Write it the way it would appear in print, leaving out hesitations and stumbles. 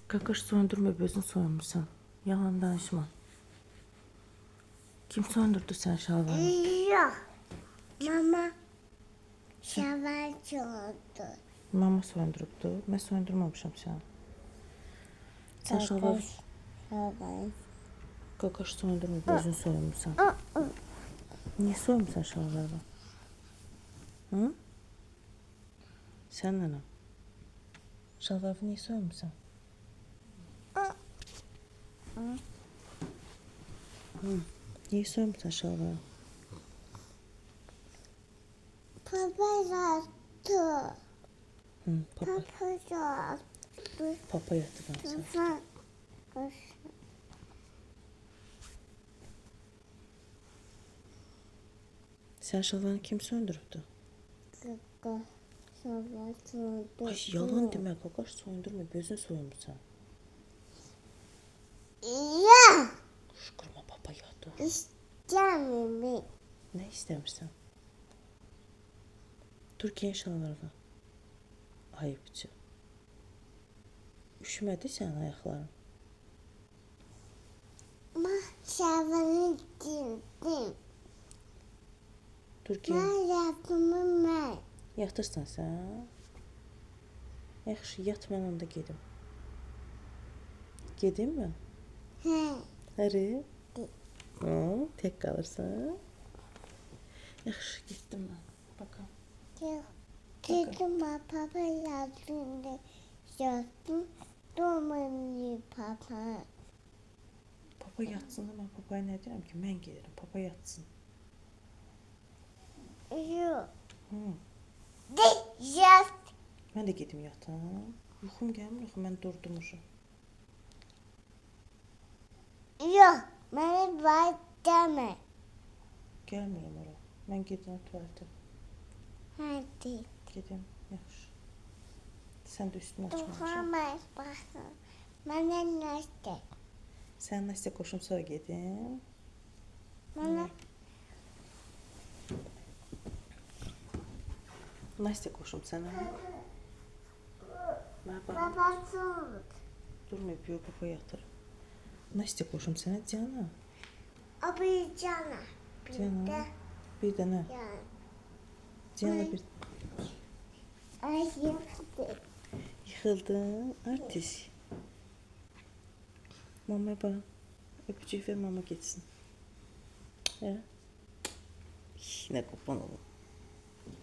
Kakış söndürme, gözünü soymuşsan. Yalan danışma. Kim söndürdü sen şalvarı? Yok. Mama şalvar oldu. Mama söndürüptü. Ben söndürmemişim sen. Sen şalvar... Şalvar. Kakış söndürme, gözünü soymuşsan. Niye soymuşsan şalvarı? Hı? Sen nene? Şalvarı niye soymuşsan? Hı. Niye soymuşsan şalvarı? Papa yattı. Hı, papa. Papa yattı. Papa yattı ben sen. Papa. Sen şalvarını kim söndürüptü? Kaka. Şalvar oldu. Ay yalan deme, kakaş söndürme, gözünü soymuşsan. Ya. Kışkırma, papa yattı. İstemiyorum. Ne istemişsen? Türkiye şalvarı. Ayıpçı. Üşümedi sen ayakların. Ma şalvarı giydim. Türkiye. Ben yaptım ben. Yatırsan sen. Yaxşı, yat, mən onda gedim. Gedim mi? He. Hadi. Tek kalırsan. Yaxşı, gittim ben. Bakalım. Dedim papa yattığında yattım. Doğmadı papa. Papa yatsın da ben papaya ne deyirəm ki? Mən gelirim. Papa yatsın. Yok. Hı. De yat. Mən də gedim yatam. Yuxum gəlmir, axı mən durdum uşaq. Yok. Bana var deme. Gəlmirəm ora. Mən gedirəm tualetə. Hadi. Gedim, yaxşı. Sən də üstünü açmamışsın. Doğamaz bakın. Bana nasıl? Sən Nastya qoşum sonra gedim. Bana Nastya qoşum sənə. Mən bax, baba tut. durmayıb, yox, papa yatır. Nastya qoşum sənə, Diana. Abi cana. Bir de Diana. Bir dənə. yan. Diana bir... Ay yıktı. Yıxıldın, artist. Mamaya bax. Öpücük ver, mama getsin. Hə? Nə qopan olub.